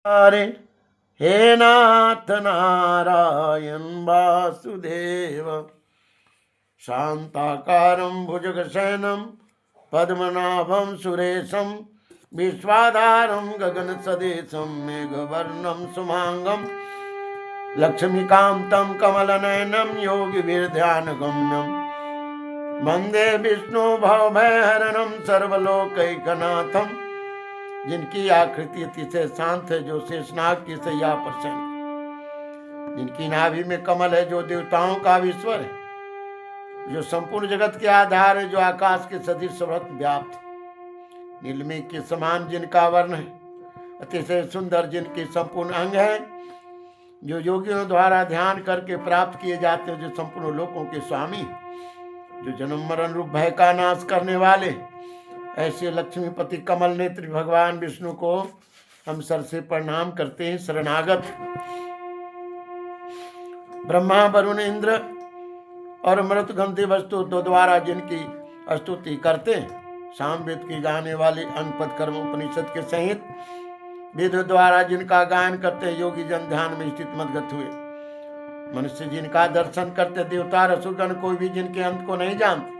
हरे हे नाथ नारायण वासुदेव शांताकारं भुजगशयनं पद्मनाभं सुरेशं विश्वाधारं गगनसदृशं मेघवर्णं सुमांगं लक्ष्मीकान्तं कमलनयनं योगिभिर्ध्यानगम्यं वन्दे विष्णु भवभयहरणं सर्वलोकैकनाथं। जिनकी आकृति अतिशय शांत है, जो शेषनाग की सैया पर शयन, जिनकी नाभि में कमल है, जो देवताओं का ईश्वर है, जो संपूर्ण जगत के आधार है, जो आकाश के सदृश सर्वत्र व्याप्त, नीलमेघ के समान जिनका वर्ण है, अतिशय सुंदर जिनके संपूर्ण अंग है, जो योगियों द्वारा ध्यान करके प्राप्त किए जाते हैं, जो संपूर्ण लोकों के स्वामी, जो जन्म मरण रूप भय का नाश करने वाले, ऐसे लक्ष्मीपति कमल नेत्र भगवान विष्णु को हम सर से प्रणाम करते हैं। शरणागत ब्रह्मा वरुण इंद्र और मरुतगंधि वस्तु दो द्वारा जिनकी स्तुति करते हैं, सामवेद की गाने वाले अंगपद कर्म उपनिषद के सहित वेद द्वारा जिनका गायन करते हैं, योगी जन ध्यान में स्थित मदगत हुए, मनुष्य जिनका दर्शन करते, देवता रसुरगण कोई भी जिनके अंत को नहीं जानते,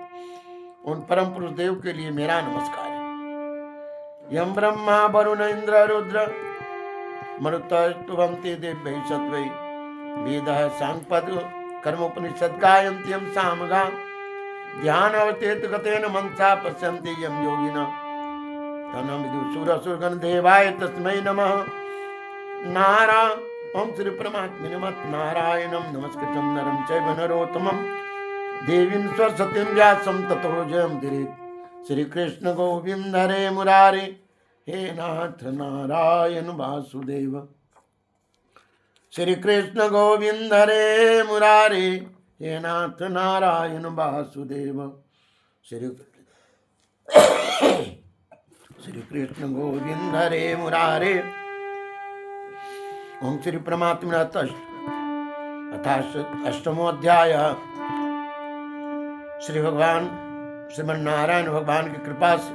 उन परम पुरुष देव के लिए मेरा नमस्कार है। यम ब्रह्मा वरुण इंद्र रुद्र मरुतस्तुवन्ति दिव्यै सत्वै वेदः सांगपद कर्मोपनिषद गायन्ति यं सामगा ध्यानावतेत गतेन मनसा पश्यन्ति यं योगिनः तन्नं विदुषुरसुरगण देवाय तस्मै नमः। ओम श्री परमात्मने नमः। नारायणं नमस्कृतं नरं चैव नरोत्तमं देवीं सरस्वतीं व्यासं ततो जयमुदीरयेत्। श्री कृष्ण गोविंद हरे मुरारे हे नाथ नारायण वासुदेव। श्री कृष्ण गोविंद हरे मुरारे हे नाथ नारायण वासुदेव। श्री कृष्ण गोविंद हरे मुरारे। ओम श्री परमात्मने अथा अष्टमो अध्याय। श्री भगवान श्रीमन नारायण भगवान की कृपा से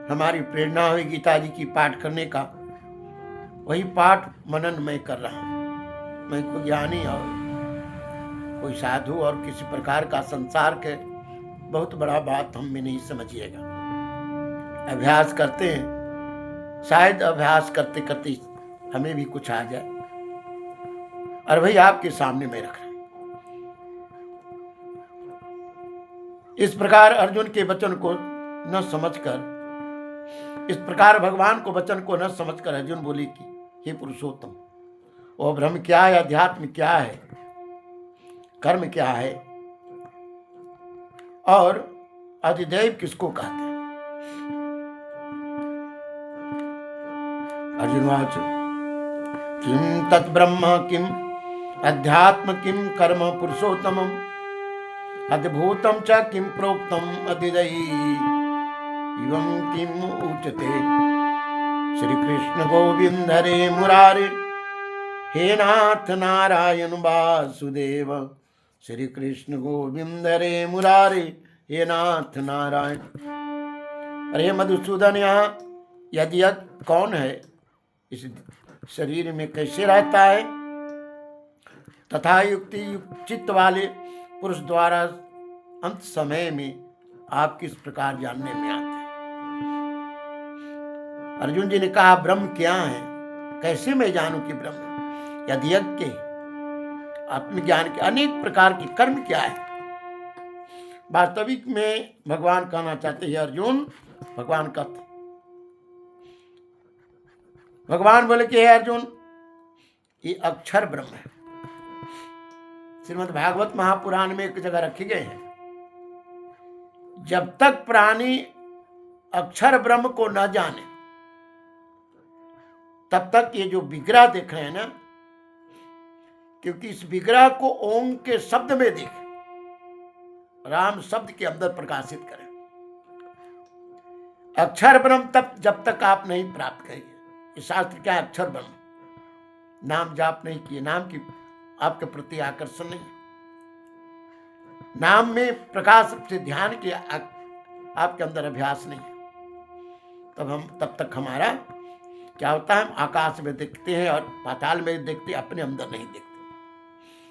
हमारी प्रेरणा हुई गीता जी की पाठ करने का। वही पाठ मनन मैं कर रहा हूँ। मैं कोई ज्ञानी और कोई साधु और किसी प्रकार का संसार के बहुत बड़ा बात हम में नहीं समझिएगा। अभ्यास करते हैं, शायद अभ्यास करते करते हमें भी कुछ आ जाए, और वही आपके सामने मैं रख रहा हूं। इस प्रकार अर्जुन के वचन को न समझकर, इस प्रकार भगवान को वचन को न समझकर अर्जुन बोले कि हे पुरुषोत्तम, वो ब्रह्म क्या है, अध्यात्म क्या है, कर्म क्या है, और अधिदैव किसको कहते हैं। अर्जुन वाच किम तत् ब्रह्म किम अध्यात्म किम कर्म पुरुषोत्तमम् अद्भुतं च किं प्रोक्तम् अधिदैवं किम उच्यते। श्री कृष्ण गोविंद हरे मुरारे हे नाथ नारायण वासुदेव। श्री कृष्ण गोविंद हरे मुरारे हे नाथ नारायण। अरे मधुसूदन, यहाँ यदि कौन है, इस शरीर में कैसे रहता है, तथा युक्ति चित्त वाले पुरुष द्वारा अंत समय में आप किस प्रकार जानने में आते हैं। अर्जुन जी ने कहा ब्रह्म क्या है, कैसे मैं जानूं कि ब्रह्म, यदि यज्ञ आत्मज्ञान के अनेक प्रकार के कर्म क्या है। वास्तविक में भगवान कहना चाहते हैं अर्जुन, भगवान कहते, भगवान बोले कि हे अर्जुन, ये अक्षर ब्रह्म है। श्रीमद् भागवत महापुराण में एक जगह रखे गए हैं, जब तक प्राणी अक्षर ब्रह्म को न जाने तब तक ये जो विग्रह देख रहे हैं ना, क्योंकि इस विग्रह को ओम के शब्द में देखें, राम शब्द के अंदर प्रकाशित करें। अक्षर ब्रह्म तब जब तक आप नहीं प्राप्त करेंगे। इस शास्त्र क्या है, अक्षर ब्रह्म, नाम जाप नहीं किए, नाम की आपके प्रति आकर्षण नहीं, नाम में प्रकाश से ध्यान के आपके अंदर अभ्यास नहीं, तब तक हमारा क्या होता है, हम आकाश में देखते हैं और पाताल में देखते, अपने अंदर नहीं देखते।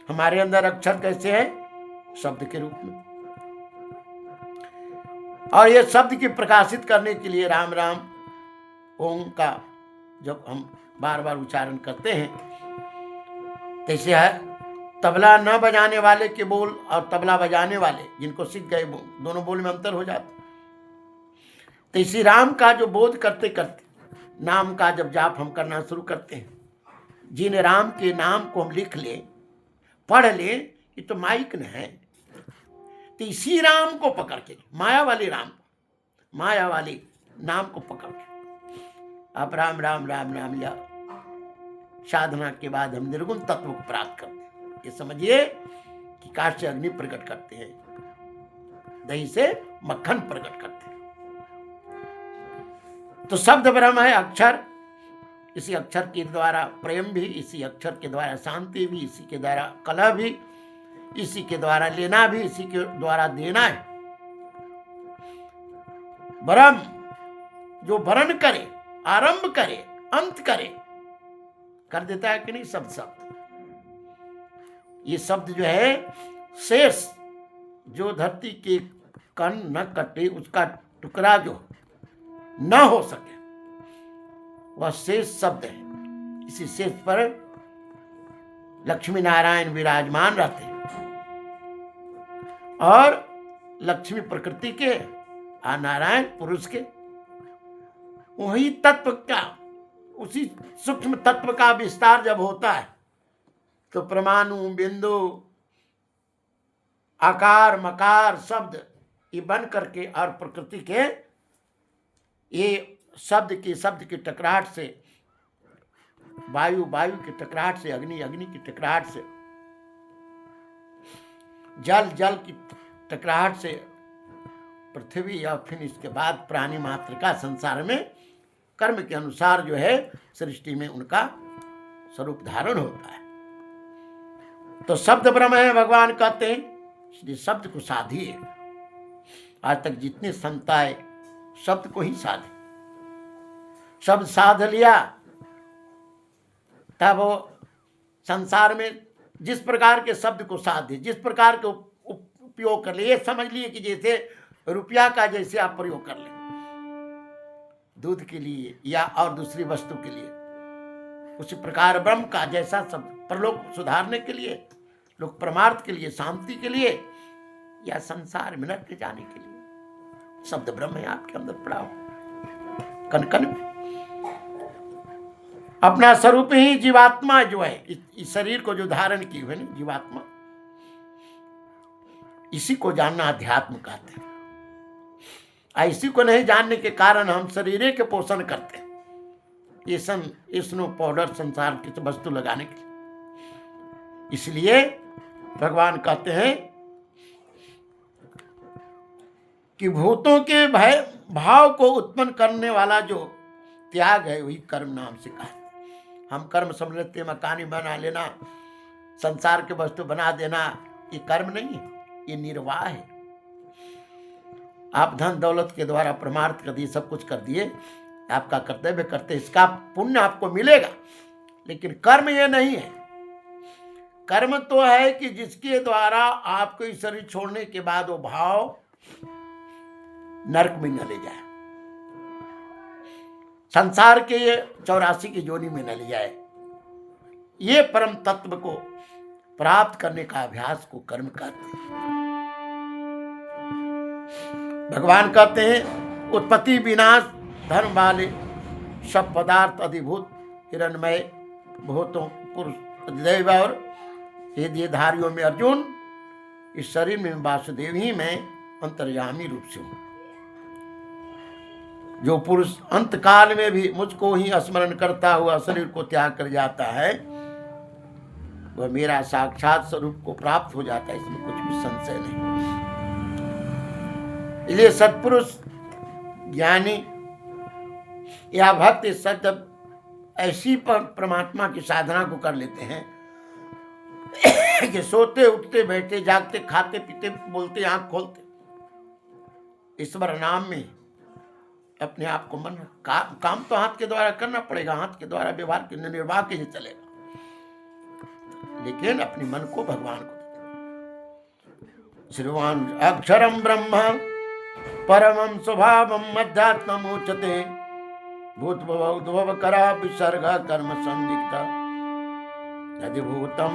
हमारे अंदर अक्षर कैसे है? शब्द के रूप में। और ये शब्द की प्रकाशित करने के लिए राम राम ओम का जब हम बार बार उच्चारण करते हैं, जैसे है तबला न बजाने वाले के बोल और तबला बजाने वाले जिनको सीख गए दोनों बोल में अंतर हो जाता। तो इसी राम का जो बोध करते करते नाम का जब जाप हम करना शुरू करते हैं, जिन राम के नाम को हम लिख लें, पढ़ लें, ये तो माइक न है। तो इसी राम को पकड़ के, माया वाले राम, माया वाले नाम को पकड़ के आप राम राम राम राम या साधना के बाद हम निर्गुण तत्व को प्राप्त करते हैं। ये समझिए कि काश से अग्नि प्रकट करते हैं, दही से मक्खन प्रकट करते हैं। तो शब्द ब्रह्म है, अक्षर। इसी अक्षर के द्वारा प्रेम भी, इसी अक्षर के द्वारा शांति भी, इसी के द्वारा कलह भी, इसी के द्वारा लेना भी, इसी के द्वारा देना है। ब्रह्म जो वर्ण करे, आरंभ करे, अंत करे, कर देता है कि नहीं? शब्द ये शब्द जो है शेष, जो धरती के कण न कटे, उसका टुकड़ा जो न हो सके, वह शेष शब्द है। इसी शेष पर लक्ष्मी नारायण विराजमान रहते हैं और लक्ष्मी प्रकृति के और नारायण पुरुष के। वही तत्व का, उसी सूक्ष्म तत्व का विस्तार जब होता है तो परमाणु, बिंदु, आकार, मकार, शब्द ये बन करके और प्रकृति के ये शब्द की टकराहट से, वायु की टकराहट से, अग्नि की टकराहट से, जल की टकराहट से, पृथ्वी और फिर इसके बाद प्राणी मात्र का संसार में कर्म के अनुसार जो है सृष्टि में उनका स्वरूप धारण होता है। तो शब्द ब्रह्म है, भगवान कहते हैं, इसलिए शब्द को साधिए। आज तक जितने संत आए शब्द को ही साधे, शब्द साध लिया, तब वो संसार में जिस प्रकार के शब्द को साधे, जिस प्रकार के उपयोग कर ले, ये समझ लिए कि जैसे रुपया का जैसे आप प्रयोग कर ले दूध के लिए या और दूसरी वस्तु के लिए, उसी प्रकार ब्रह्म का जैसा शब्द परलोक सुधारने के लिए, लोक परमार्थ के लिए, शांति के लिए, या संसार में नरक जाने के लिए शब्द ब्रह्म है आपके अंदर पड़ा हो कण कण में। अपना स्वरूप ही जीवात्मा जो है, इस शरीर को जो धारण की हुई ना जीवात्मा, इसी को जानना अध्यात्म कहते हैं। इसी को नहीं जानने के कारण हम शरीर के पोषण करते हैं, ये स्नो पाउडर संसार की वस्तु लगाने के लिए। इसलिए भगवान कहते हैं कि भूतों के भय भाव को उत्पन्न करने वाला जो त्याग है वही कर्म नाम से कहा। हम कर्म समझ लेते हैं, मकानी बना लेना, संसार के वस्तु बना देना, ये कर्म नहीं है, ये निर्वाह है। आप धन दौलत के द्वारा परमार्थ कर दिए, सब कुछ कर दिए, आपका कर्तव्य करते, इसका पुण्य आपको मिलेगा, लेकिन कर्म ये नहीं है। कर्म तो है कि जिसके द्वारा आपको इस शरीर छोड़ने के बाद वो भाव नरक में न ले जाए, संसार के ये 84 की जोनी में न ले जाए। ये परम तत्व को प्राप्त करने का अभ्यास को कर्म कहते हैं। भगवान कहते हैं उत्पत्ति विनाश धर्म वाले सब पदार्थ अधिभूत हिरणमय भूतों पुरुष दैव और ये देहधारियों में अर्जुन, इस शरीर में वासुदेव ही मैं अंतर्यामी रूप से हूं। जो पुरुष अंत काल में भी मुझको ही स्मरण करता हुआ शरीर को त्याग कर जाता है, वह मेरा साक्षात स्वरूप को प्राप्त हो जाता है, इसमें कुछ भी संशय नहीं। इसलिए सत्पुरुष ज्ञानी या भक्त सत्य ऐसी परमात्मा की साधना को कर लेते हैं कि सोते उठते बैठते जागते खाते पीते बोलते आंख खोलते ईश्वर नाम में अपने आप को मन काम तो हाथ के द्वारा करना पड़ेगा, हाथ के द्वारा व्यवहार के निर्वाह के ही चलेगा, लेकिन अपने मन को भगवान को श्रीवान अक्षरम ब्रह्म परमं स्वभावम अध्यात्मम उच्यते भूतभव करा विसर्ग कर्म संदिग्ध यदि भूतम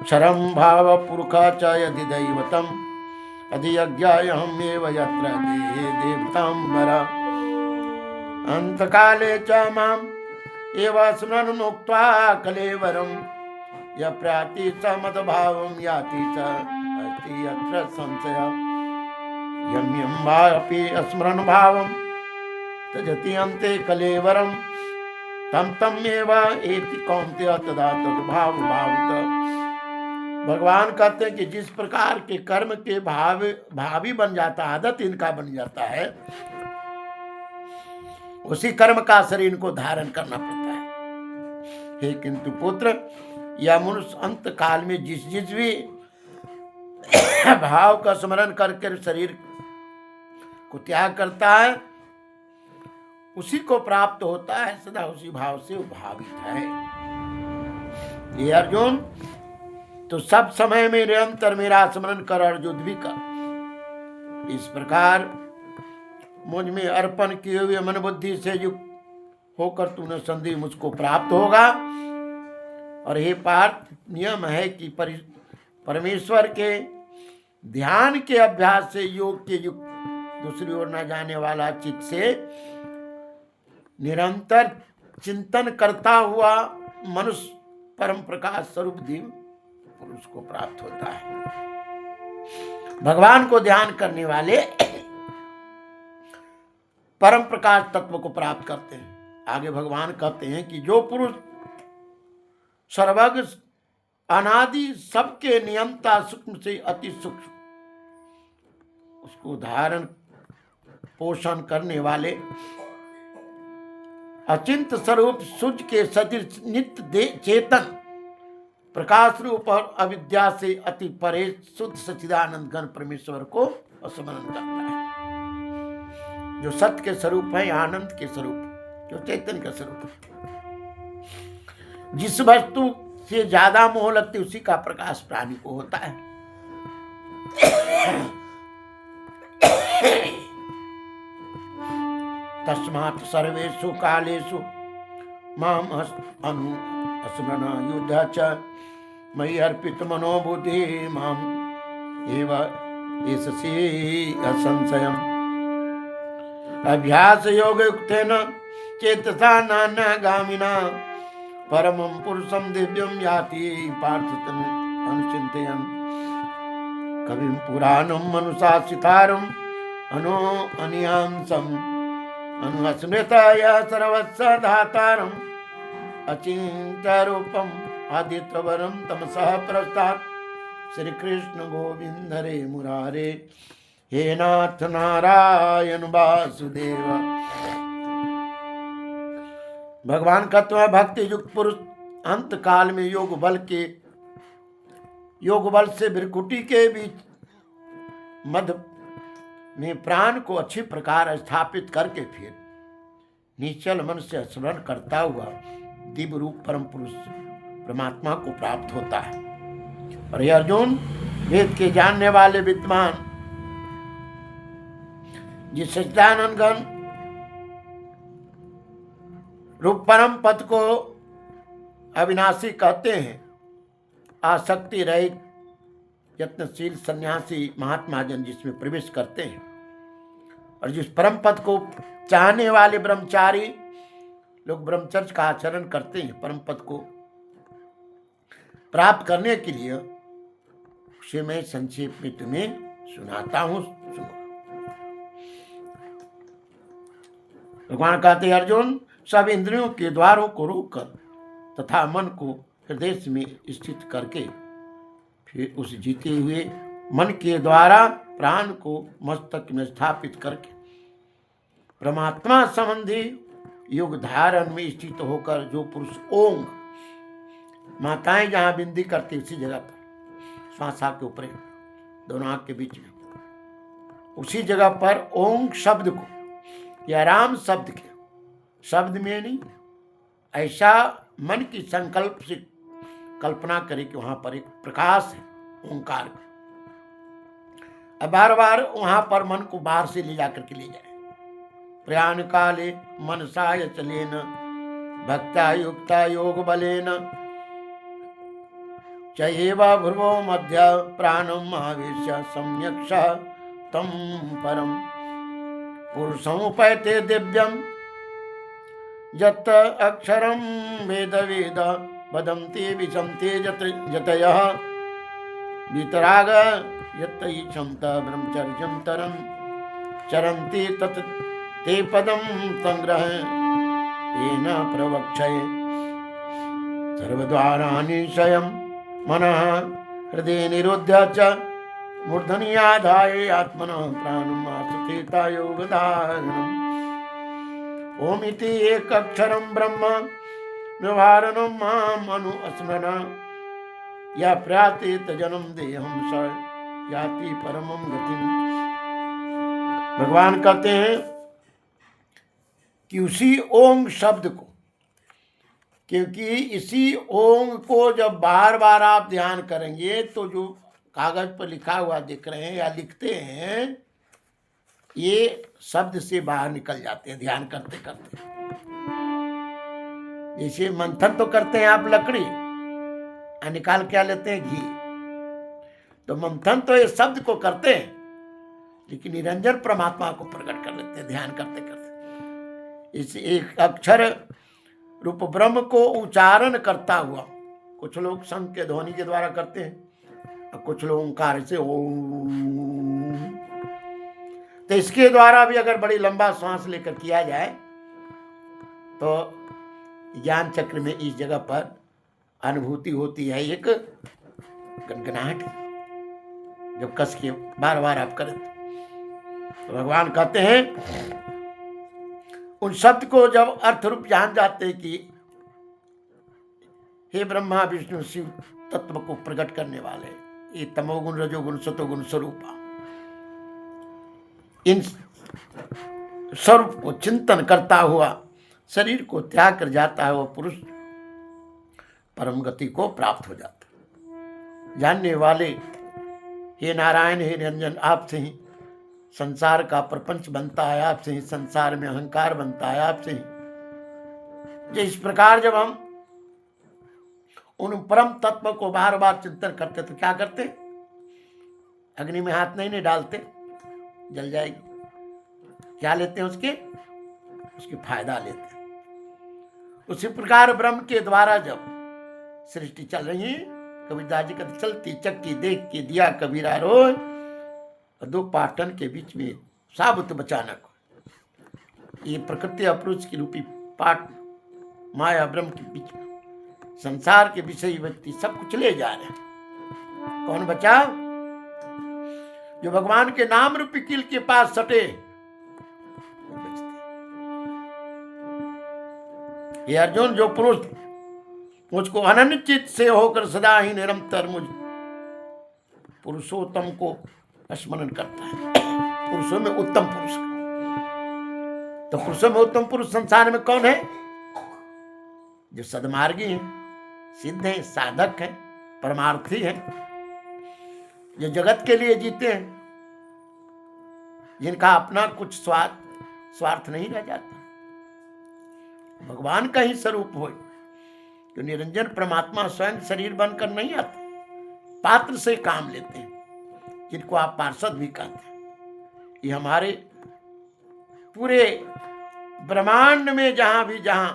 क्षरम भाव पुरुषा च यदि दैवतम यदि यज्ञायहमेव यत्र देवतांबर अंतकाले च माम एव स्मरणमुक्त्वा कलेवरम य प्राति स मद्भावं याति च अस्ति यत्र संशय यं यं वापि स्मरण भावं त्यजति अन्ते कलेवरम तम तम एव एति कौन्तेय तदा तद्भाव भावित। भगवान कहते हैं कि जिस प्रकार के कर्म के भावी बन जाता है, आदत इनका बन जाता है, उसी कर्म का शरीर इनको धारण करना पड़ता है। हे किंतु पुत्र, यह मनुष्य अंत काल में जिस भी भाव का स्मरण करके शरीर को त्याग करता है, उसी को प्राप्त होता है, सदा उसी भाव से भावित है। ये अर्जुन, तो सब समय में निरंतर मेरा स्मरण कर और युद्ध भी कर। इस प्रकार मुझ में अर्पण किए हुए मन बुद्धि से युक्त होकर तूने संधि मुझको प्राप्त होगा। और हे पार्थ, नियम है कि परमेश्वर के ध्यान के अभ्यास से योग के युक्त दूसरी ओर न जाने वाला चित्त से निरंतर चिंतन करता हुआ मनुष्य परम प्रकाश स्वरूप दिव्य पुरुष को प्राप्त होता है। भगवान को ध्यान करने वाले परम प्रकाश तत्व को प्राप्त करते हैं। आगे भगवान कहते हैं कि जो पुरुष सर्वज्ञ अनादि सबके नियंता सूक्ष्म से अति सूक्ष्म उसको धारण पोषण करने वाले अचिंत स्वरूप सूर्य के सदृश नित्य चेतन प्रकाश रूप और अविद्या से अति परे शुद्ध सच्चिदानंद घन परमेश्वर को स्मरण करता है, जो सत्य के स्वरूप है, आनंद के स्वरूप, जो चैतन्य का स्वरूप है। जिस वस्तु से ज्यादा मोह लगती उसी का प्रकाश प्राणी को होता है। तस्मात् सर्वेषु कालेषु माम स्मरण युद्ध च मयि अर्पित मनोबुद्धि माम एव एषसि असंशयम्। अभ्यास योग युक्तेन चेतसा नान्यगामिना परमं पुरुषं दिव्यं याति पार्थ अनुचिन्तयन्। कविं पुराणं मनुशासितारं अनियांसम् अनुस्मृताय सर्वस्य धातारम् अचिन्त्यरूपम् आदित्यवरं तमसः प्रस्तात् श्री कृष्ण गोविंद हरे मुरारे हे नाथ नारायण वासुदेव। भगवान का तो भक्ति युक्त पुरुष अंत काल में योग बल से भृकुटी के बीच मध्य में प्राण को अच्छी प्रकार स्थापित करके फिर निश्चल मन से स्मरण करता हुआ दिव्य रूप परम पुरुष परमात्मा को प्राप्त होता है। और ये अर्जुन, वेद के जानने वाले विद्वान जिस सच्चिदानंद घन रूप परम पद को अविनाशी कहते हैं, आसक्ति रहित यत्नशील सन्यासी महात्मा जन जिसमें प्रवेश करते हैं और जिस परम पद को चाहने वाले ब्रह्मचारी लोग ब्रह्मचर्य का आचरण करते हैं, परम पद को प्राप्त करने के लिए उसे मैं संक्षेप में तुम्हें सुनाता हूं, सुनो। भगवान कहते अर्जुन, सब इंद्रियों के द्वारों को रोककर तथा मन को हृदय में स्थित करके फिर उस जीते हुए मन के द्वारा प्राण को मस्तक में स्थापित करके परमात्मा संबंधी योग धारण में स्थित होकर जो पुरुष ओम, माताएं जहां बिंदी करती उसी जगह पर श्वासा के ऊपर दोनों आंख के बीच में उसी जगह पर ओम शब्द को या राम शब्द के, शब्द में नहीं, ऐसा मन की संकल्प से कल्पना करे कि वहां पर एक प्रकाश है ओंकार का। अब बार बार वहां पर मन को बाहर से ले जाकर के ले जाए। प्रयाण काले मनसाय चलेन भक्ता युक्ता योग बलेन चैव भ्रुवो मध्य प्राणम आवेश्य सम्यक्ष तम परम पुरुषमुपैते दिव्यम यत् अक्षरम वेद वेद वदन्ति विशन्ति जतयः वितराग यत्तैषन्त ब्रह्मचर्यं तरन् चरन्ति तत् ते पदं संग्रह येन प्रवक्षये सर्वद्वाराणि स्वयं मनः हृदय निरुध्य च मूर्धनि आधाय आत्मनः प्राणम् आस्थिता योगधारणम् ओमिति एक अक्षरम ब्रह्म व्यवहारणं माम अनु अस्मरण या प्रयातेत जन्म देहम स याति परमम गतिम। भगवान कहते हैं कि उसी ओंग शब्द को, क्योंकि इसी ओंग को जब बार बार आप ध्यान करेंगे तो जो कागज पर लिखा हुआ दिख रहे हैं या लिखते हैं, ये शब्द से बाहर निकल जाते हैं ध्यान करते करते। जैसे मंथन तो करते हैं आप लकड़ी और निकाल क्या लेते हैं, घी। तो मंथन तो ये शब्द को करते हैं, लेकिन निरंजन परमात्मा को प्रकट कर लेते हैं ध्यान करते करते। इस एक अक्षर रूप ब्रह्म को उच्चारण करता हुआ, कुछ लोग शंख के ध्वनि के द्वारा करते हैं और कुछ लोग ओंकार से ओम। तो इसके द्वारा भी अगर बड़ी लंबा सांस लेकर किया जाए तो ज्ञान चक्र में इस जगह पर अनुभूति होती है एक गनगनाहट, जब कस के बार बार आप करें। तो भगवान कहते हैं उन शब्द को जब अर्थ रूप जान जाते हैं कि हे ब्रह्मा विष्णु शिव तत्व को प्रकट करने वाले, ये तमोगुण रजोगुण सतोगुण स्वरूपा, इन स्वरूप को चिंतन करता हुआ शरीर को त्याग कर जाता है, वह पुरुष परम गति को प्राप्त हो जाता है। जानने वाले हे नारायण हे निरंजन, आपसे ही संसार का प्रपंच बनता है, आपसे ही संसार में अहंकार बनता है, आपसे ही। इस प्रकार जब हम उन परम तत्व को बार बार चिंतन करते तो क्या करते, अग्नि में हाथ नहीं डालते, जल जाएगी। क्या लेते हैं उसके फायदा लेते हैं। उसी प्रकार ब्रह्म के द्वारा जब सृष्टि चल रही है, कबीरदास जी कहते चलती चक्की देख के दिया कबीरा रोज, और दो पाटन के बीच में साबुत बचाना को। ये प्रकृति अपरुष की रूपी पाट माया ब्रह्म के बीच में संसार के विषय व्यक्ति सब कुछ ले जा रहे हैं। कौन बचा? जो भगवान के नाम रूपी कील के पास सटे ये अर्जुन, जो पुरुष मुझको अनन्यचित से होकर सदा ही निरंतर मुझ पुरुषोत्तम को स्मरण करता है, पुरुषों में उत्तम पुरुष। तो पुरुषों में उत्तम पुरुष संसार में कौन है? जो सद्मार्गी है, सिद्ध है, साधक है, परमार्थी है, जो जगत के लिए जीते हैं, जिनका अपना कुछ स्वार्थ नहीं रह जाता, भगवान का ही स्वरूप हो। तो निरंजन परमात्मा स्वयं शरीर बनकर नहीं आते, पात्र से काम लेते हैं, जिनको आप पार्षद भी कहते हैं। ये हमारे पूरे ब्रह्मांड में जहां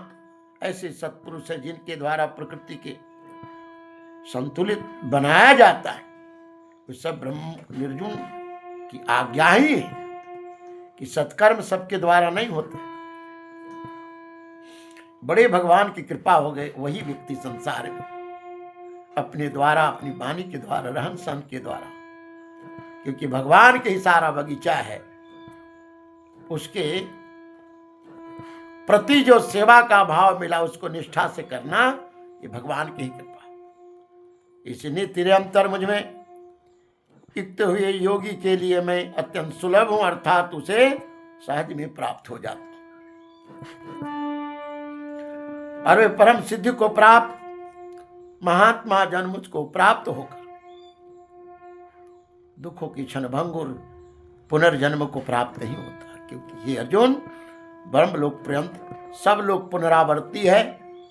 ऐसे सत्पुरुष है जिनके द्वारा प्रकृति के संतुलित बनाया जाता है, वो सब ब्रह्म निर्जुन की आज्ञा ही है कि सत्कर्म सबके द्वारा नहीं होते। बड़े भगवान की कृपा हो गए वही व्यक्ति संसार में अपने द्वारा, अपनी वाणी के द्वारा, रहन सहन के द्वारा, क्योंकि भगवान के ही सारा बगीचा है, उसके प्रति जो सेवा का भाव मिला उसको निष्ठा से करना, ये भगवान की ही कृपा है। इसलिए तेरे अंतर मुझ में युक्त हुए योगी के लिए मैं अत्यंत सुलभ हूं, अर्थात उसे सहज में प्राप्त हो जाता। और वे परम सिद्धि को प्राप्त महात्मा जन मुझको प्राप्त होकर दुखों की क्षणभंगुर पुनर्जन्म को प्राप्त नहीं होता, क्योंकि ये अर्जुन ब्रह्म लोक पर्यंत सब लोग पुनरावर्ती है,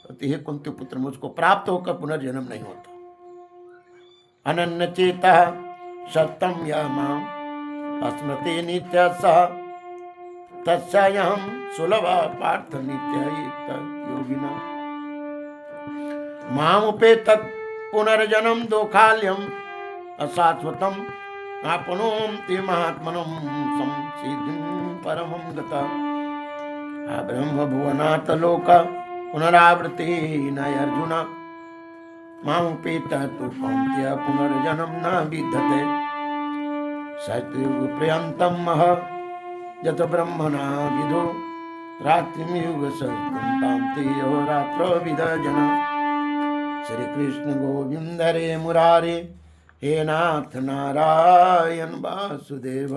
तो हे कुंती पुत्र मुझको प्राप्त होकर पुनर्जन्म नहीं होता। अनन्य चेतः सत्यम यह माम स्मृति नित्य सह तस्याहं सुलभा पार्थ नित्य योगिना माम उपेत पुनर्जन्म दोखाल्यम अशाश्वतम आपनोति महात्मनं संसिद्धिं परमं गतः ब्रह्म भुवनाथ लोक पुनरावृत्ति न अर्जुन मामुपेत तु कौन्तेय पुनर्जन्म न विद्यते सत्युग पर्यन्तं मह यत ब्रह्मणा विदो रात्रियुग संतान्ते रात्रो विदजन। श्री कृष्ण गोविंद रे मुरारे हे नाथ नारायण वासुदेव।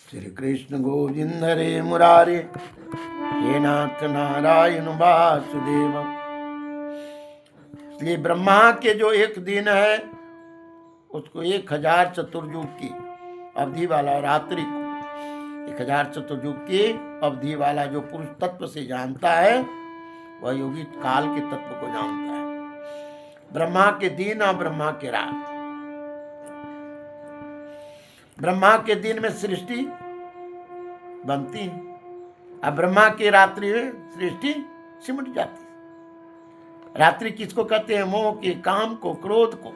श्री कृष्ण गोविंद रे मुरारे हे नाथ नारायण वासुदेव। इसलिए ब्रह्मा के जो एक दिन है उसको 1000 चतुर्युग की अवधि वाला, और रात्रि को 1000 चतुर्युग की अवधि वाला जो पुरुष तत्व से जानता है वह योगी काल के तत्व को जानता है। ब्रह्मा के दिन और ब्रह्मा के रात। ब्रह्मा के दिन में सृष्टि बनती है, अब ब्रह्मा की रात्रि में सृष्टि सिमट जाती है। रात्रि किसको कहते हैं? मोह के, काम को, क्रोध को,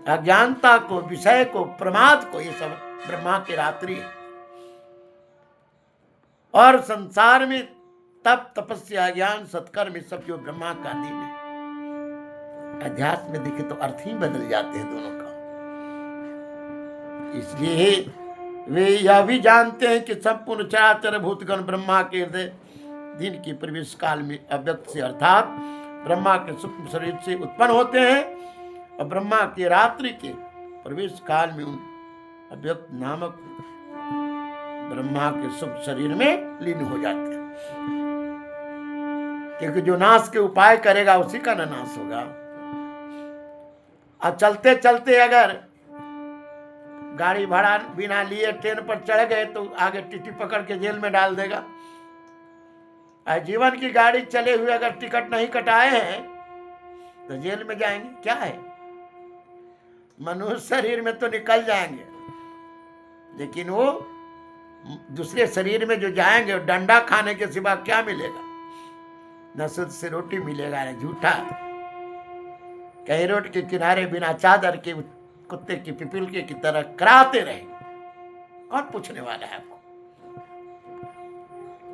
अज्ञानता को, विषय को, प्रमाद को, ये सब ब्रह्मा की रात्रि है। और संसार में तप, तपस्या, ज्ञान, सत्कर्म, सब जो ब्रह्मा का दिन है। अध्यात्म में देखे तो अर्थ ही बदल जाते हैं दोनों का। इसलिए वे यह भी जानते हैं कि संपूर्ण चराचर भूतगण ब्रह्मा के हृदय दिन की प्रवेश काल में अव्यक्त से अर्थात ब्रह्मा के सूक्ष्म शरीर से उत्पन्न होते हैं, और ब्रह्मा के रात्रि के प्रवेश काल में उन अव्यक्त नामक ब्रह्मा के सूक्ष्म शरीर में लीन हो जाते हैं। क्योंकि जो नाश के उपाय करेगा उसी का न नाश होगा। और चलते चलते अगर गाड़ी भाड़ा बिना लिए ट्रेन पर चढ़ गए तो आगे टीटी पकड़ के जेल में डाल देगा। और जीवन की गाड़ी चले हुए अगर टिकट नहीं कटाए हैं तो जेल में जाएंगे। क्या है, मनुष्य शरीर में तो निकल जाएंगे, लेकिन वो दूसरे शरीर में जो जाएंगे डंडा खाने के सिवा क्या मिलेगा? न शुद्ध से रोटी मिलेगा न झूठा। कहीं रोड के किनारे बिना चादर के कुत्ते की पिपीलके की तरह कराते रहे, कौन पूछने वाला है आपको?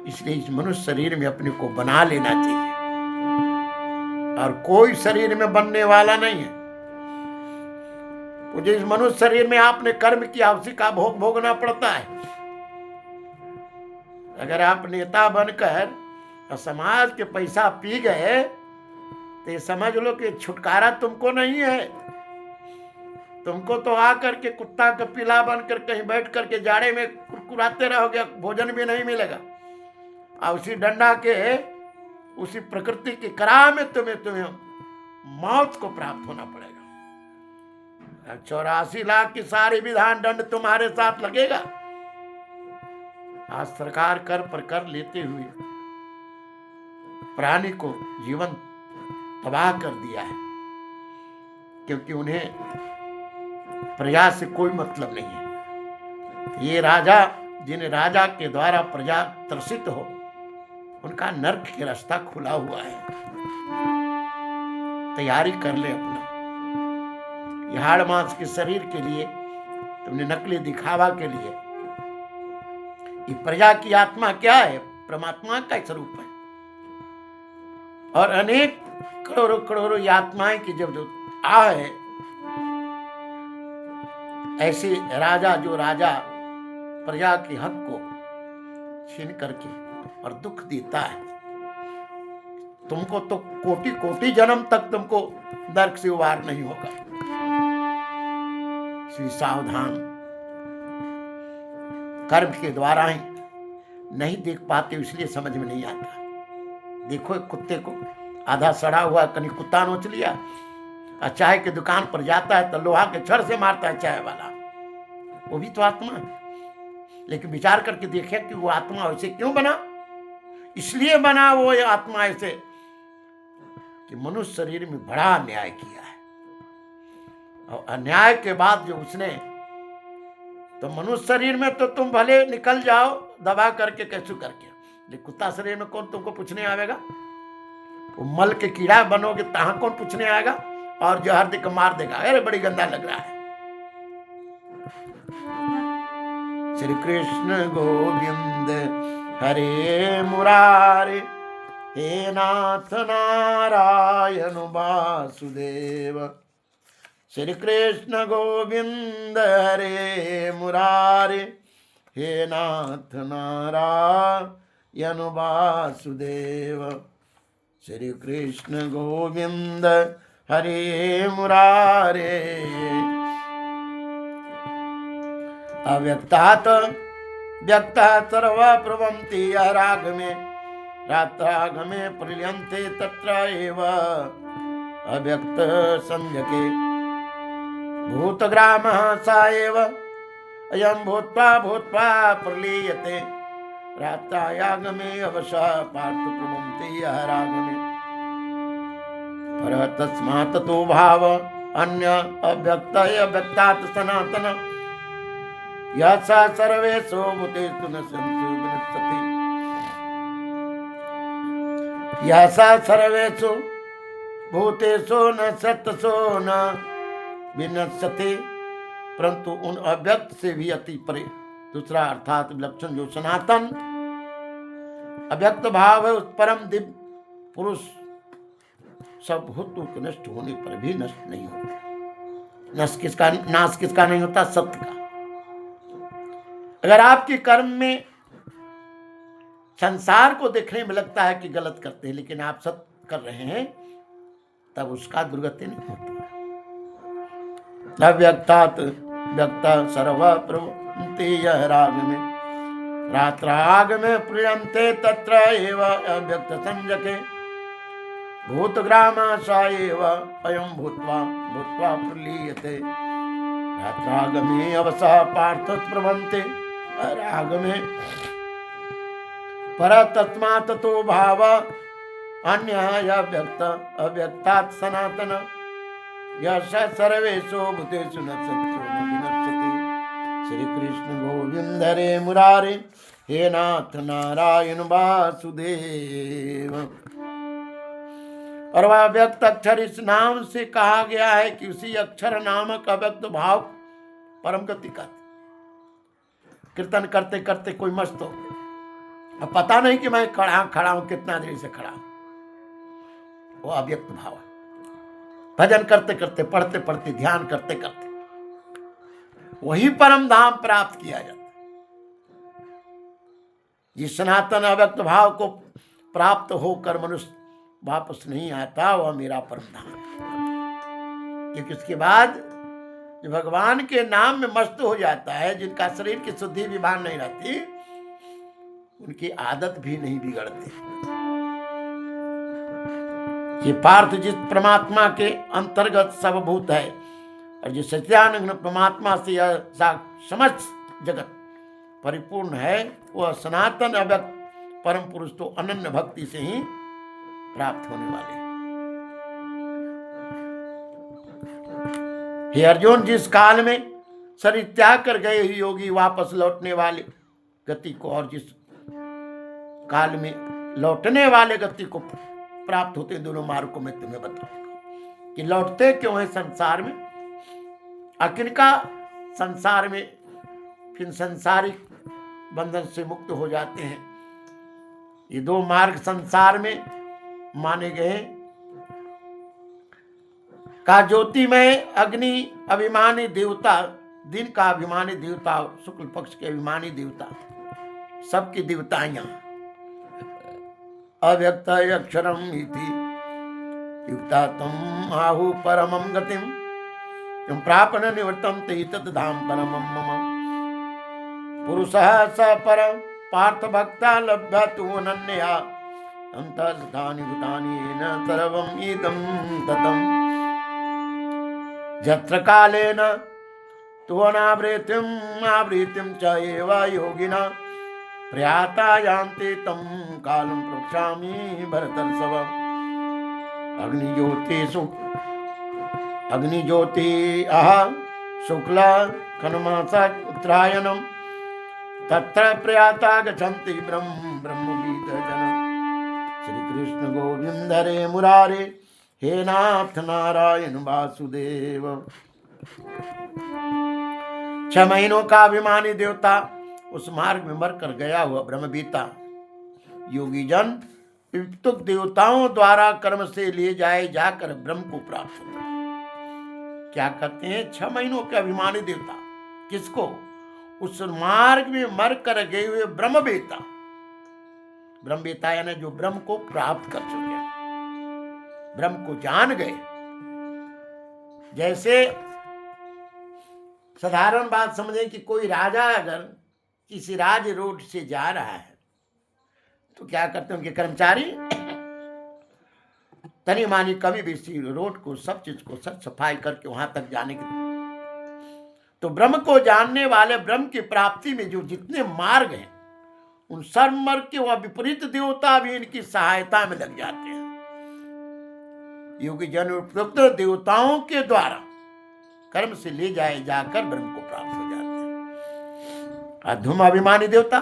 इसलिए इस मनुष्य शरीर में अपने को बना लेना चाहिए, और कोई शरीर में बनने वाला नहीं है। मुझे इस मनुष्य शरीर में आपने कर्म की आवश्यक का भोग भोगना पड़ता है। अगर आप नेता बनकर समाज के पैसा पी गए तो ये समझ लो कि छुटकारा तुमको नहीं है। तुमको तो आकर के कुत्ता का पिला बनकर कहीं बैठ करके जाड़े में कुरकुराते रहोगे, भोजन भी नहीं मिलेगा, और उसी डंडा के, उसी प्रकृति की करा में तुम्हें मौत को प्राप्त होना पड़ेगा। 84 लाख की सारी विधान दंड तुम्हारे साथ लगेगा। आज सरकार कर पर कर लेते हुए प्राणी को जीवन तबाह कर दिया है, क्योंकि उन्हें प्रजा से कोई मतलब नहीं है। ये राजा, जिन राजा के द्वारा प्रजा त्रसित हो, उनका नर्क के रास्ता खुला हुआ है। तैयारी कर ले अपना। ये हाड़ मांस के शरीर के लिए तुमने नकली दिखावा के लिए, ये प्रजा की आत्मा क्या है? परमात्मा का स्वरूप है। और अनेक करोड़ों करोड़ों आत्माएं की जब है, ऐसे राजा जो राजा प्रजा के हक को छीन करके और दुख देता है, तुमको तो कोटि कोटि जन्म तक तुमको नरक से उबार नहीं होगा। इसलिए सावधान। कर्म के द्वारा ही नहीं देख पाते, इसलिए समझ में नहीं आता। देखो एक कुत्ते को आधा सड़ा हुआ कहीं कुत्ता नोच लिया, और चाय की दुकान पर जाता है तो लोहा के छड़ से मारता है चाय वाला, वो भी तो आत्मा है। लेकिन विचार करके देखे कि वो आत्मा वैसे क्यों बना। इसलिए बना वो ये आत्मा ऐसे कि मनुष्य शरीर में बड़ा अन्याय किया है, और अन्याय के बाद जो उसने, तो मनुष्य शरीर में तो तुम भले निकल जाओ दबा करके कैसे करके, लेकिन कुत्ता शरीर में कौन तुमको पूछने आवेगा। वो मल के कीड़ा बनोगे तहां कौन पूछने आएगा, और जो हर दिक मार देगा, अरे बड़ी गंदा लग रहा है। श्री कृष्ण गोविंद हरे मुरारे, हे नाथ नारायण वासुदेव। श्री कृष्ण गोविंद हरे मुरारे, हे नाथ नारायण वासुदेव। श्री कृष्ण गोविंद हरे मुरारे। अव्यक्तात् व्यक्ता सर्वा प्रवन्ति राग में, रात्रागमे प्रलियन्ते तत्र एव अव्यक्त संज्ञके। भूतग्रामः स एव अयं भूत्वा भूत्वा प्रलीयते, रात्रायागमे अवशः पार्थ प्रवन्ति रागमे। पर तस्मात् तो भाव अन्य अव्यक्त अव्यक्तात् सनातन, यः स सर्वेषु भूतेषु न विनश्यति। यः स सर्वेषु भूतेषु न सत्यसो न विनश्यति, परंतु उन अव्यक्त से भी अति परे। दूसरा अर्थात विलक्षण जो सनातन अव्यक्त भाव है, उस परम दिव्य पुरुष सब भूतों के नष्ट होने पर भी नष्ट नहीं होता। नाश किसका नहीं होता? सत्य का। अगर आपके कर्म में संसार को देखने में लगता है कि गलत करते हैं, लेकिन आप सत्य कर रहे हैं, तब उसका दुर्गति नहीं होता। अव्यक्तात् व्यक्ता सर्व प्रवन्ति यः राग में, रात्राग में प्रियन्ते तत्र एव अव्यक्त संज्ञके। भूतग्राम स एव अयं भूत्वा भूत्वा प्रलीयते, रात्रागमे अवसः पार्थ प्रवन्ते रागमे। पर तस्मात् तो भाव अन्यः अव्यक्त अव्यक्तात् सनातन, यः स सर्वेषु भूतेषु न विनश्यति। श्री कृष्ण गोविंद हरे मुरारे, हे नाथ नारायण वासुदेव। और वह व्यक्त अक्षर इस नाम से कहा गया है कि उसी अक्षर नामक अव्यक्त भाव परम गति का। कीर्तन करते करते कोई मस्त हो, अब पता नहीं कि मैं खड़ा हूं कितना देर से खड़ा हूं, वो अव्यक्त भाव है। भजन करते करते, पढ़ते पढ़ते, ध्यान करते करते वही परम धाम प्राप्त किया जाता है। जिस सनातन अव्यक्त भाव को प्राप्त होकर मनुष्य वापस नहीं आता, वह मेरा परम धाम है। क्योंकि उसके बाद जो भगवान के नाम में मस्त हो जाता है, जिनका शरीर की शुद्धि विभान नहीं रहती, उनकी आदत भी नहीं बिगड़ती। ये पार्थ जिस परमात्मा के अंतर्गत सब भूत है, और जिस सच्चिदानंद परमात्मा से यह समस्त जगत परिपूर्ण है, वह सनातन अव्यक्त परम पुरुष तो अनन्य भक्ति से ही प्राप्त होने वाले हैं। हे अर्जुन, जिस काल में शरीर त्याग कर गए ही योगी वापस लौटने वाले गति को, और जिस काल में लौटने वाले गति को प्राप्त होते, दोनों मार्ग को मैं तुम्हें बताऊंगा कि लौटते क्यों है संसार में, और किनका संसार में फिर संसारिक बंधन से मुक्त हो जाते हैं। ये दो मार्ग संसार में माने गए। का ज्योतिमय अग्नि अभिमानी देवता, दिन का अभिमानी देवता, शुक्ल पक्ष के अभिमानी देवता, सबकी देवताएं अव्यक्त अक्षरम इति युक्ता तम आहु परमं गतिम, तुम प्रापन निवर्तम ते तत् धाम परमं मम। पुरुषः स परं पार्थ भक्ता लभ्य तु अनन्या अंतस्थानि भूतानि येन सर्वम् इदं ततम् यत्र कालेन तु अनावृत्तिम् आवृत्तिं च एव योगिना प्रयाता यान्ति तं कालं प्रवक्ष्यामि भरतर्षभ। अग्निज्योति शुक्ल खन्मास उत्तरायणं तत्र प्रयाता गच्छन्ति ब्रह्मविद जन। श्री कृष्ण गोविंद हरे मुरारे हे नाथ नारायण वासुदेव। 6 महीनों का अभिमानी देवता उस मार्ग में मरकर गया हुआ ब्रह्मबीता योगी जन वितुक देवताओं द्वारा कर्म से लिए जाए जाकर ब्रह्म को प्राप्त होता है। क्या कहते हैं 6 महीनों के अभिमानी देवता किसको? उस मार्ग में मर कर गए हुए ब्रह्मबीता। ब्रह्मबीता यानी जो ब्रह्म को प्राप्त कर चुके हैं, ब्रह्म को जान गए। जैसे साधारण बात समझें कि कोई राजा अगर किसी राज रोड से जा रहा है तो क्या करते हैं उनके कर्मचारी तनी मानी कभी भी रोड को सब चीज को सब सफाई करके वहां तक जाने की। तो ब्रह्म को जानने वाले ब्रह्म की प्राप्ति में जो जितने मार्ग हैं उन सर्व मार्ग के वह विपरीत देवता भी इनकी सहायता में लग जाते हैं। योगी जन उपयुक्त देवताओं के द्वारा कर्म से ले जाए जाकर ब्रह्म को प्राप्त हो जाते हैं। अधूम अभिमानी देवता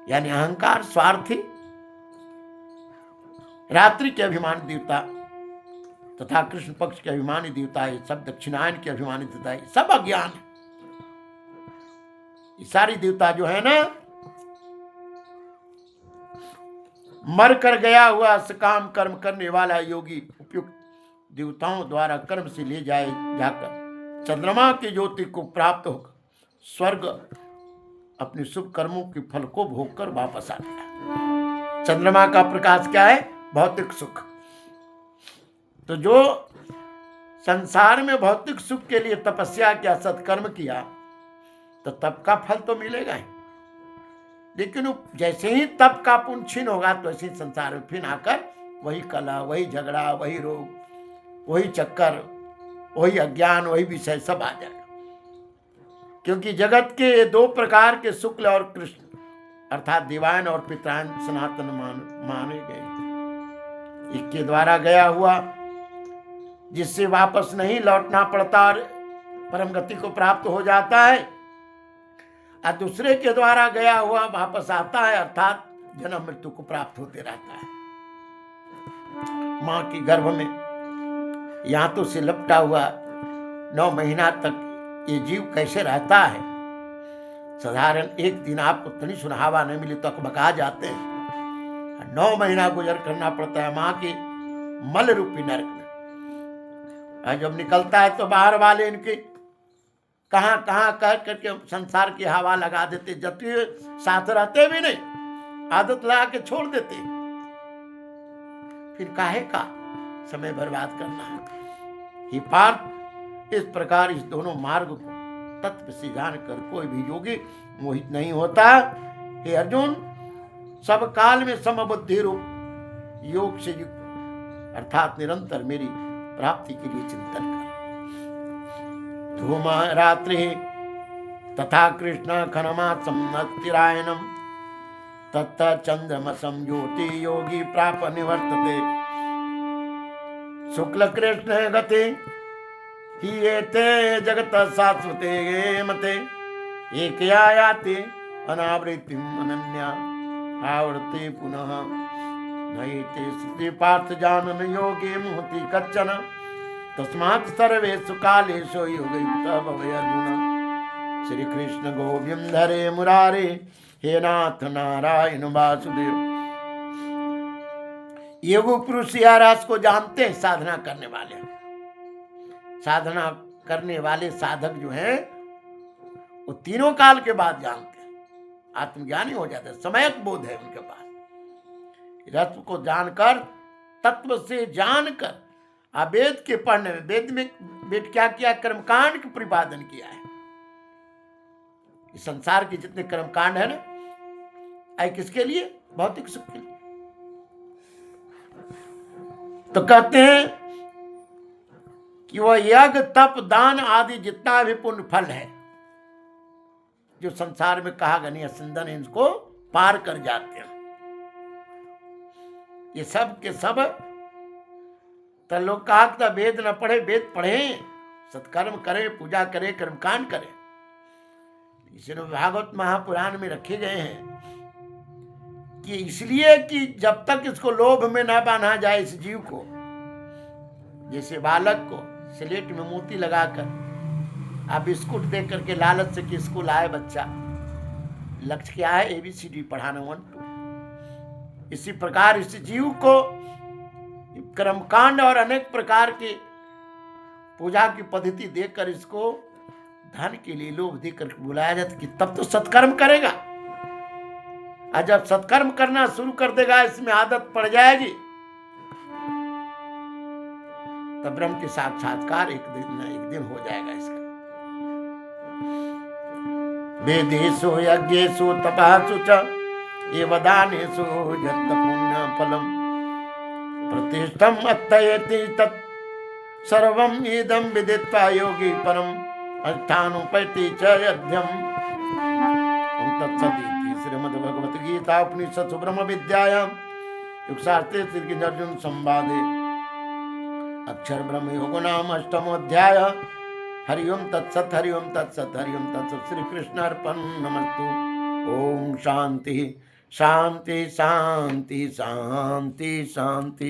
यानी अहंकार स्वार्थी, रात्रि के अभिमानी देवता तथा कृष्ण पक्ष के अभिमानी देवता, ये सब दक्षिणायन के अभिमानी देवता, ये सब अज्ञान है। ये सारी देवता जो है ना मर कर गया हुआ सकाम कर्म करने वाला योगी उपयुक्त देवताओं द्वारा कर्म से ले जाए जाकर चंद्रमा की ज्योति को प्राप्त होकर स्वर्ग अपने शुभ कर्मों के फल को भोग कर वापस आता है। चंद्रमा का प्रकाश क्या है? भौतिक सुख। तो जो संसार में भौतिक सुख के लिए तपस्या किया, सत्कर्म किया, तो तप का फल तो मिलेगा ही, लेकिन जैसे ही तप का पुण्य छीन होगा तो ऐसे संसार में फिर आकर वही कला, वही झगड़ा, वही रोग, वही चक्कर, वही अज्ञान, वही विषय सब आ जाएगा। क्योंकि जगत के 2 प्रकार के शुक्ल और कृष्ण अर्थात दिवायन और पितरायन सनातन माने गए। एक के द्वारा गया हुआ जिससे वापस नहीं लौटना पड़ता और परम गति को प्राप्त हो जाता है, और दूसरे के द्वारा गया हुआ वापस आता है अर्थात जन्म मृत्यु को प्राप्त होते रहता है। मां के गर्भ में यातों से लपटा हुआ 9 महीना तक ये जीव कैसे रहता है? साधारण एक दिन आपको तनी सुनहावा नहीं मिली तो अकबका जाते हैं। 9 महीना गुजर करना पड़ता है मां के मल रूपी नरक में। और जब निकलता है तो बाहर वाले इनके कहां कहां कह करके संसार की हवा लगा देते, जबकि साथ रहते भी नहीं, आदत लगा के छोड़ देते। फिर काहे का समय बर्बाद करना है? ही पार्थ, इस प्रकार इस दोनों मार्ग को तत्व से जानकर कोई भी योगी मोहित नहीं होता। हे अर्जुन, सब काल में समबुद्धि रूप योग से युक्त अर्थात निरंतर मेरी प्राप्ति के लिए चिंतन कर। धूम रात्रि तथा कृष्ण खनमासम नतिरायणम तत्त चंद्रमसम ज्योति योगी प्राप निवर्तते। शुक्ल कृष्ण गते ही एते जगत शाश्वते मते एक याति अनावृत्तिम अनन्या आवर्ते पुनः नैते स्थिति पार्थ जानन योगे मुहति कच्चन तस्मात् सर्वेषु कालेषु योगयुक्तः भव अर्जुन। श्री कृष्ण गोविंद हरे मुरारे हे नाथ नारायण वासुदेव। योग पुरुष या रास को जानते हैं साधना करने वाले। साधना करने वाले साधक जो हैं वो तीनों काल के बाद जानते हैं, आत्मज्ञानी हो जाते हैं, सम्यक बोध है उनके पास। रत्व को जानकर, तत्व से जानकर, वेद के पढ़ने में, वेद में क्या किया? कर्मकांड का प्रतिपादन किया है। इस संसार के जितने कर्म कांड है ना, आए किसके लिए? भौतिक सुख के लिए। तो कहते हैं कि वह यज्ञ तप दान आदि जितना भी पुण्य फल है जो संसार में कहा गया सिंधन, इनको पार कर जाते हैं। ये सब के सब तो लोग कहा था वेद न पढ़े, वेद पढ़े, सत्कर्म करें, पूजा करें, कर्मकांड करें। इसलिए भागवत महापुराण में रखे गए हैं कि इसलिए कि जब तक इसको लोभ में ना बांधा जाए इस जीव को, जैसे बालक को स्लेट में मोती लगाकर आप बिस्कुट दे करके लालच से कि स्कूल आए बच्चा, लक्ष्य क्या है? ABCD पढ़ाना 1 2। इसी प्रकार इस जीव को कर्मकांड और अनेक प्रकार की पूजा की पद्धति देकर इसको धन के लिए लोभ देकर बुलाया जाता कि तब तो सत्कर्म करेगा। और जब सत्कर्म करना शुरू कर देगा, इसमें आदत पड़ जाएगी, तब ब्रह्म के साक्षात्कार एक दिन हो जाएगा इसका। वेदेषु यज्ञेषु तपःसु च एव दानेषु यत् पुण्य फलम् प्रतिष्ठम् अत्तयति तत् सर्वम् इदं विदित्वा योगी परम् अनुष्ठानोपैति च यज्ञम्। तत्सदिति श्रीमद्भगवद्गीता उपनिषत्सु ब्रह्म विद्यायां युक्तशास्त्रे श्रीर्जुन संवादे अक्षर ब्रह्म योग नाम 8मोऽध्यायः। हरि ओम तत्सत, हरि ओम तत्सत, हरि ओम तत्सत। श्री कृष्ण अर्पण नमस्तु। ओम शांति शांति शांति शांति शांति।